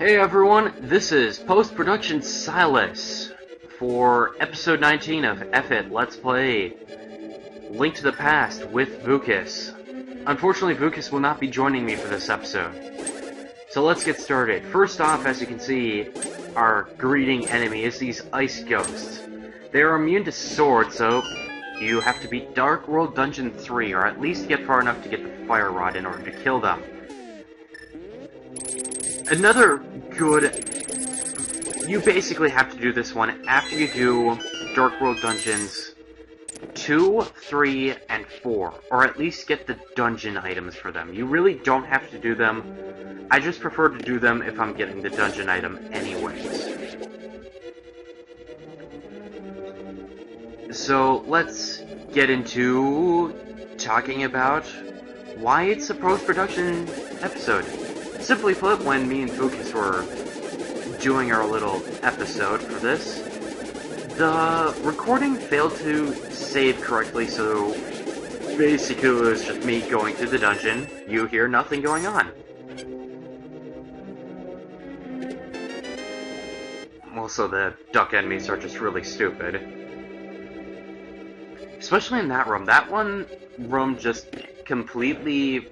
Hey everyone, this is Post-Production Silas for episode 19 of F-It Let's Play Link to the Past with Vucas. Unfortunately, Vucas will not be joining me for this episode. So let's get started. First off, as you can see, our greeting enemy is these ice ghosts. They are immune to swords, so you have to beat Dark World Dungeon 3, or at least get far enough to get the fire rod in order to kill them. Another good... You basically have to do this one after you do Dark World Dungeons 2, 3, and 4, or at least get the dungeon items for them. You really don't have to do them. I just prefer to do them if I'm getting the dungeon item anyways. So let's get into talking about why it's a post-production episode. Simply put, when me and Vucas were doing our little episode for this, the recording failed to save correctly, so basically it was just me going through the dungeon, you hear nothing going on. Also, the duck enemies are just really stupid. Especially in that room. That one room just completely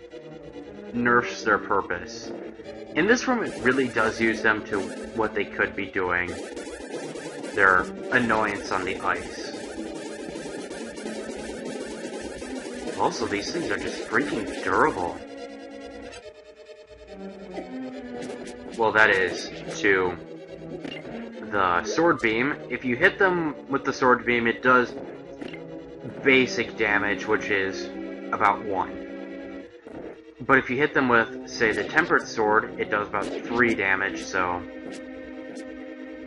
nerfs their purpose. In this room, it really does use them to what they could be doing. Their annoyance on the ice. Also, these things are just freaking durable. Well, that is to the sword beam. If you hit them with the sword beam, it does basic damage, which is about 1. But if you hit them with, say, the tempered sword, it does about 3 damage, so...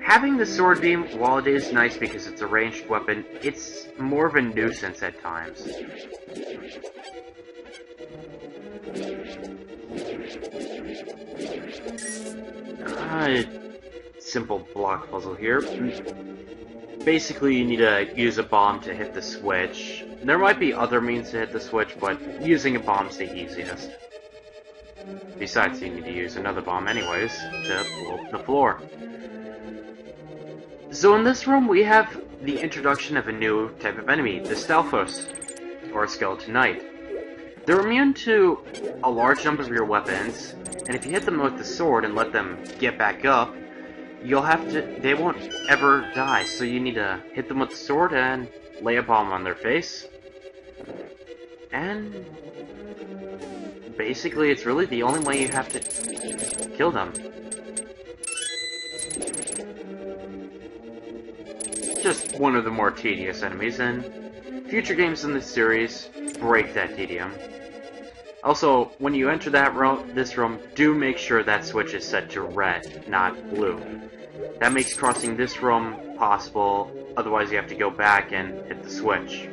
Having the sword beam, while it is nice because it's a ranged weapon, it's more of a nuisance at times. Simple block puzzle here. Basically, you need to use a bomb to hit the switch. There might be other means to hit the switch, but using a bomb's the easiest. Besides, you need to use another bomb anyways to blow up the floor. So in this room, we have the introduction of a new type of enemy, the Stalfos, or Skeleton Knight. They're immune to a large number of your weapons, and if you hit them with the sword and let them get back up, they won't ever die, so you need to hit them with the sword and lay a bomb on their face. And basically, it's really the only way you have to kill them. Just one of the more tedious enemies, and future games in this series break that tedium. Also, when you enter this room, do make sure that switch is set to red, not blue. That makes crossing this room possible, otherwise you have to go back and hit the switch.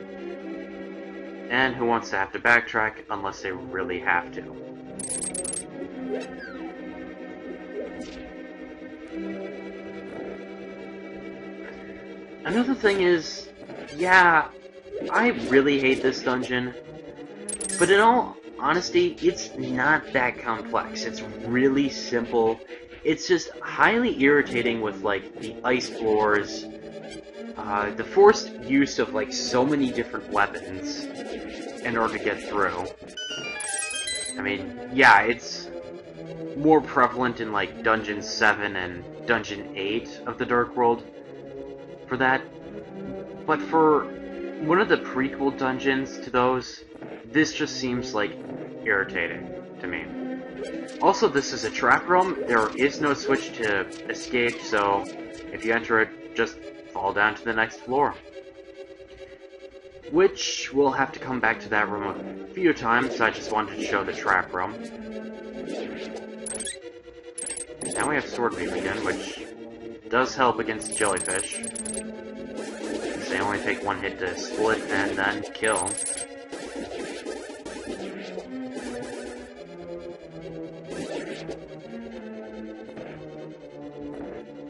And who wants to have to backtrack unless they really have to? Another thing is, yeah, I really hate this dungeon, but in all honesty, it's not that complex. It's really simple. It's just highly irritating with, like, the ice floors, the forced use of, like, so many different weapons in order to get through. I mean, yeah, it's more prevalent in, like, Dungeon 7 and Dungeon 8 of the Dark World for that. But for one of the prequel dungeons to those, this just seems, like, irritating to me. Also, this is a trap room. There is no switch to escape, so if you enter it, just fall down to the next floor. Which, we'll have to come back to that room a few times, so I just wanted to show the trap room. Now we have sword beam again, which does help against jellyfish. Since they only take 1 hit to split and then kill.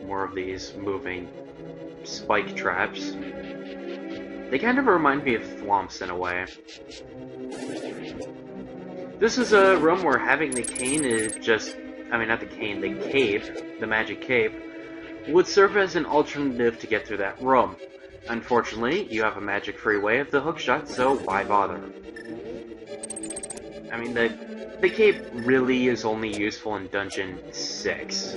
More of these moving spike traps. They kind of remind me of thwomps in a way. This is a room where having the cane is just I mean not the cane, the cape, the magic cape, would serve as an alternative to get through that room. Unfortunately, you have a magic-free way of the hookshot, so why bother? I mean, the cape really is only useful in Dungeon 6.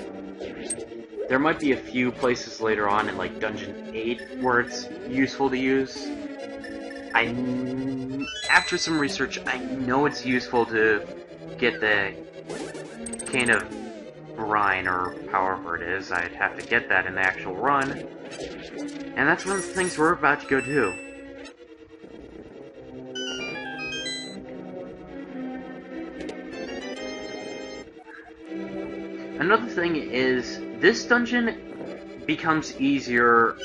There might be a few places later on in, like, Dungeon 8 where it's useful to use. After some research, I know it's useful to get the Cane of Brine, or however it is. I'd have to get that in the actual run. And that's one of the things we're about to go do. Another thing is, this dungeon becomes easier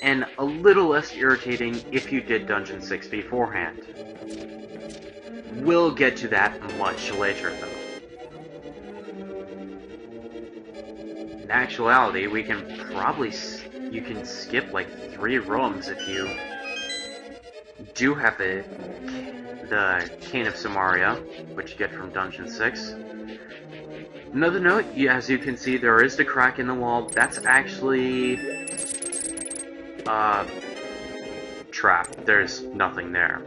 and a little less irritating if you did Dungeon 6 beforehand. We'll get to that much later, though. In actuality, we can probably... you can skip, like, 3 rooms if you do have the Cane of Samaria, which you get from Dungeon 6. Another note, as you can see, there is the crack in the wall. That's actually... trap. There's nothing there.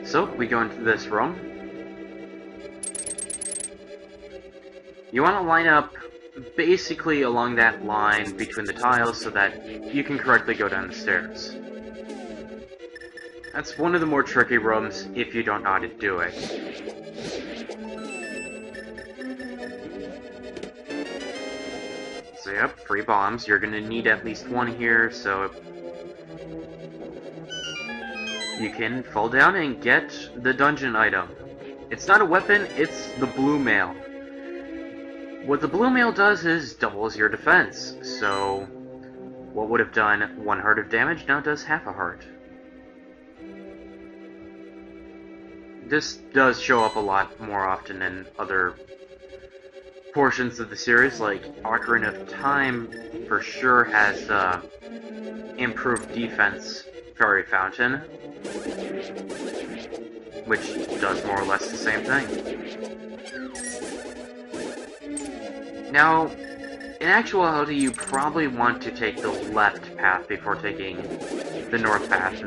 So, we go into this room. You want to line up basically along that line between the tiles so that you can correctly go down the stairs. That's one of the more tricky rooms if you don't know how to do it. So yep, 3 bombs. You're gonna need at least 1 here, so you can fall down and get the dungeon item. It's not a weapon, it's the blue mail. What the blue mail does is doubles your defense, so what would have done 1 heart of damage now does half a heart. This does show up a lot more often in other portions of the series, like Ocarina of Time for sure has the improved defense fairy fountain, which does more or less the same thing. Now, in actuality, you probably want to take the left path before taking the north path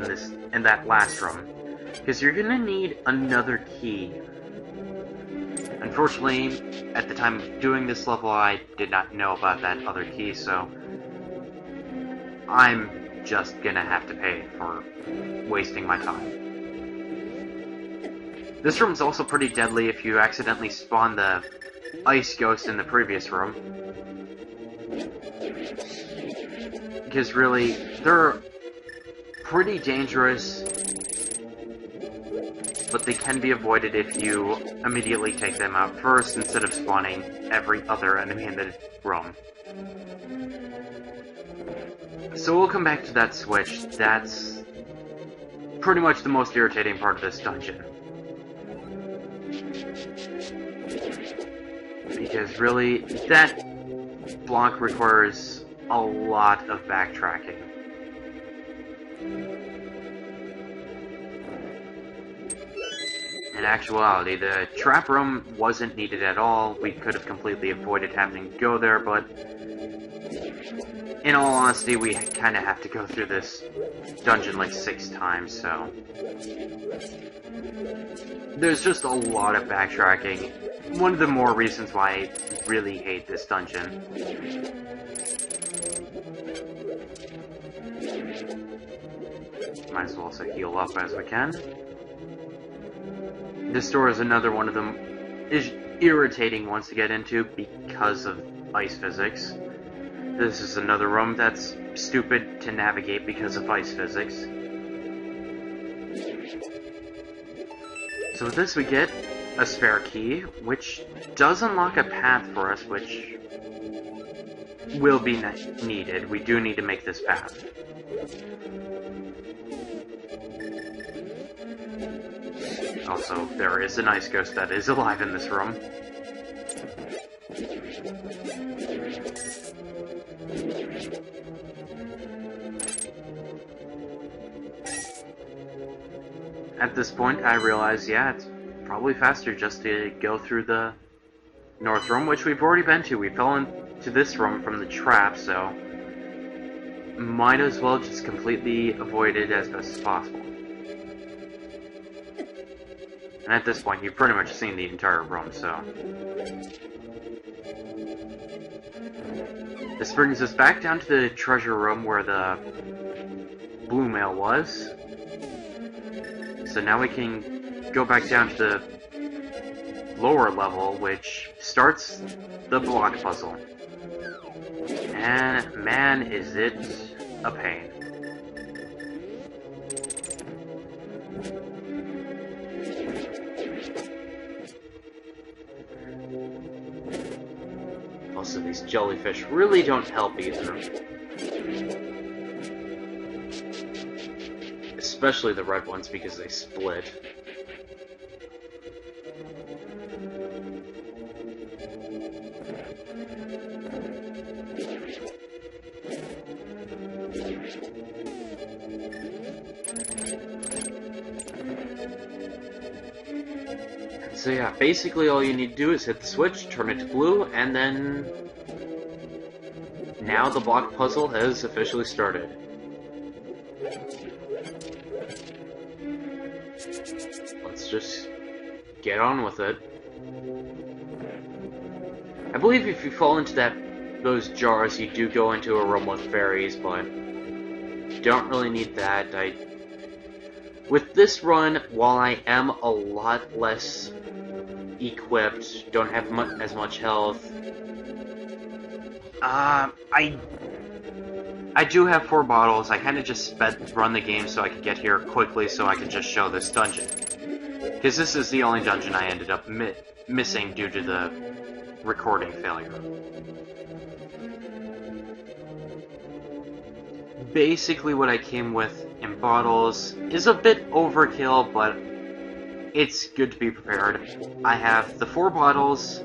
in that last room, because you're gonna need another key. Unfortunately, at the time of doing this level, I did not know about that other key, so I'm just gonna have to pay for wasting my time. This room's also pretty deadly if you accidentally spawn the ice ghost in the previous room. Because really, they're pretty dangerous, but they can be avoided if you immediately take them out first instead of spawning every other enemy in the room. So we'll come back to that switch. That's pretty much the most irritating part of this dungeon. Because really, that block requires a lot of backtracking. In actuality, the trap room wasn't needed at all. We could have completely avoided having to go there, but in all honesty, we kind of have to go through this dungeon like 6 times, so there's just a lot of backtracking. One of the more reasons why I really hate this dungeon. Might as well also heal up as we can. This door is another one of them is irritating ones to get into because of ice physics. This is another room that's stupid to navigate because of ice physics. So with this we get a spare key, which does unlock a path for us, which will be needed. We do need to make this path. Also, there is an ice ghost that is alive in this room. at this point, I realize, yeah, it's probably faster just to go through the north room, which we've already been to. We fell into this room from the trap, so might as well just completely avoid it as best as possible. And at this point, you've pretty much seen the entire room, so... This brings us back down to the treasure room where the blue mail was. So now we can go back down to the lower level, which starts the block puzzle. And man, is it a pain. Also, these jellyfish really don't help either. Especially the red ones, because they split. So yeah, basically all you need to do is hit the switch, turn it to blue, and then... Now the block puzzle has officially started. Let's just get on with it. I believe if you fall into those jars, you do go into a room with fairies, but you don't really need that. With this run, while I am a lot less equipped, don't have as much health, I do have 4 bottles. I kind of just run the game so I could get here quickly so I could just show this dungeon. Because this is the only dungeon I ended up missing due to the recording failure. Basically what I came with in bottles is a bit overkill, but it's good to be prepared. I have the 4 bottles,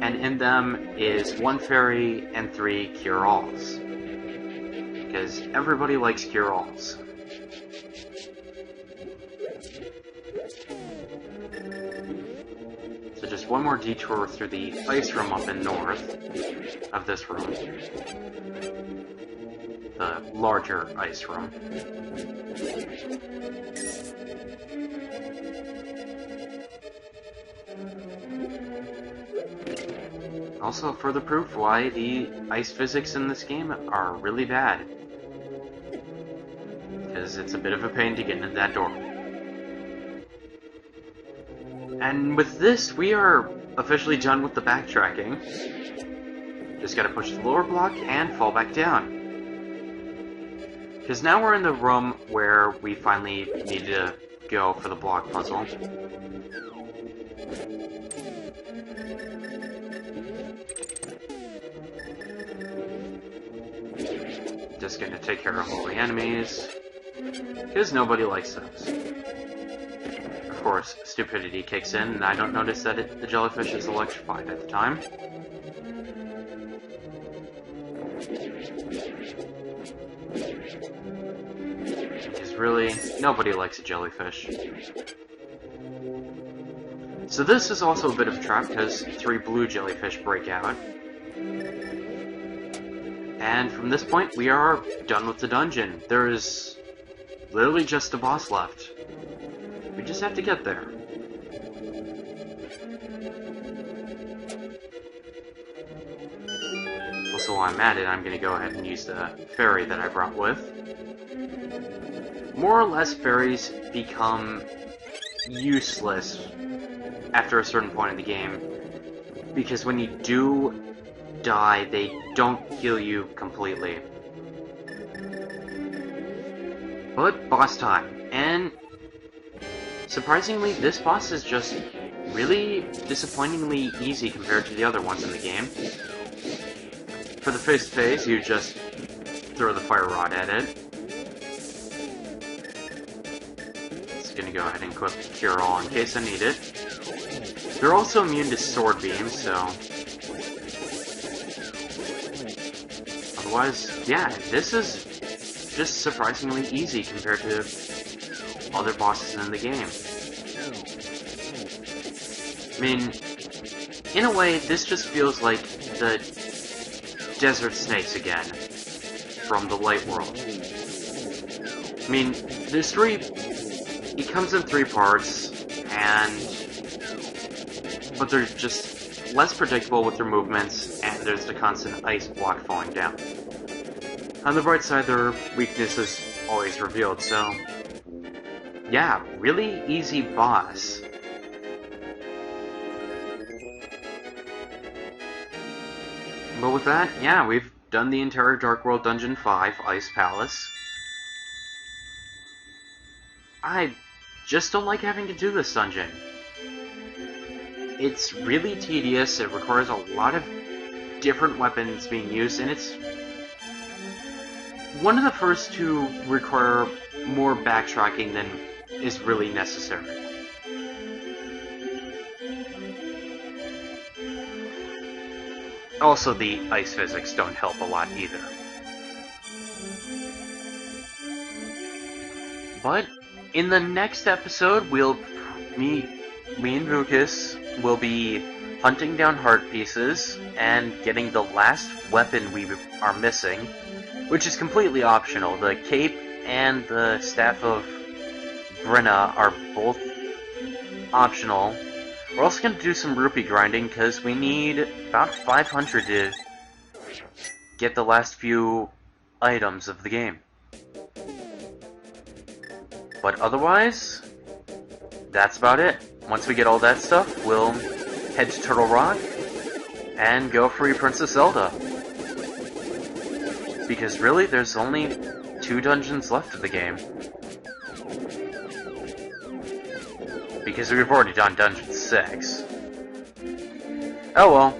and in them is 1 fairy and 3 cure-alls. Because everybody likes cure-alls. So just one more detour through the ice room up in north of this room. The larger ice room. Also, further proof why the ice physics in this game are really bad. Because it's a bit of a pain to get into that door. And with this, we are officially done with the backtracking. Just gotta push the lower block and fall back down. Because now we're in the room where we finally need to go for the block puzzle. Just gonna take care of all the enemies, because nobody likes those. Of course, stupidity kicks in, and I don't notice that the jellyfish is electrified at the time. Because really, nobody likes a jellyfish. So this is also a bit of a trap, because 3 blue jellyfish break out. And from this point, we are done with the dungeon. There is literally just a boss left. We just have to get there. Also, while I'm at it, I'm going to go ahead and use the fairy that I brought with. More or less, fairies become useless after a certain point in the game, because when you do die, they don't heal you completely. But boss time, and surprisingly, this boss is just really disappointingly easy compared to the other ones in the game. For the face phase, you just throw the fire rod at it. Just gonna go ahead and equip Cure All in case I need it. They're also immune to sword beams, so otherwise, yeah, this is just surprisingly easy compared to other bosses in the game. I mean, in a way, this just feels like the desert snakes again from the Light World. I mean, it comes in 3 parts, but they're just less predictable with their movements, and there's the constant ice block falling down. On the bright side, their weakness is always revealed, so yeah, really easy boss. But with that, yeah, we've done the entire Dark World Dungeon 5, Ice Palace. I just don't like having to do this dungeon. It's really tedious, it requires a lot of different weapons being used, and it's one of the first to require more backtracking than is really necessary. Also, the ice physics don't help a lot either. But in the next episode, me and Vucas will be hunting down heart pieces and getting the last weapon we are missing, which is completely optional. The cape and the staff of Brenna are both optional. We're also going to do some rupee grinding because we need about 500 to get the last few items of the game. But otherwise, that's about it. Once we get all that stuff, we'll head to Turtle Rock and go free Princess Zelda. Because really, there's only 2 dungeons left of the game. Because we've already done Dungeon 6. Oh well.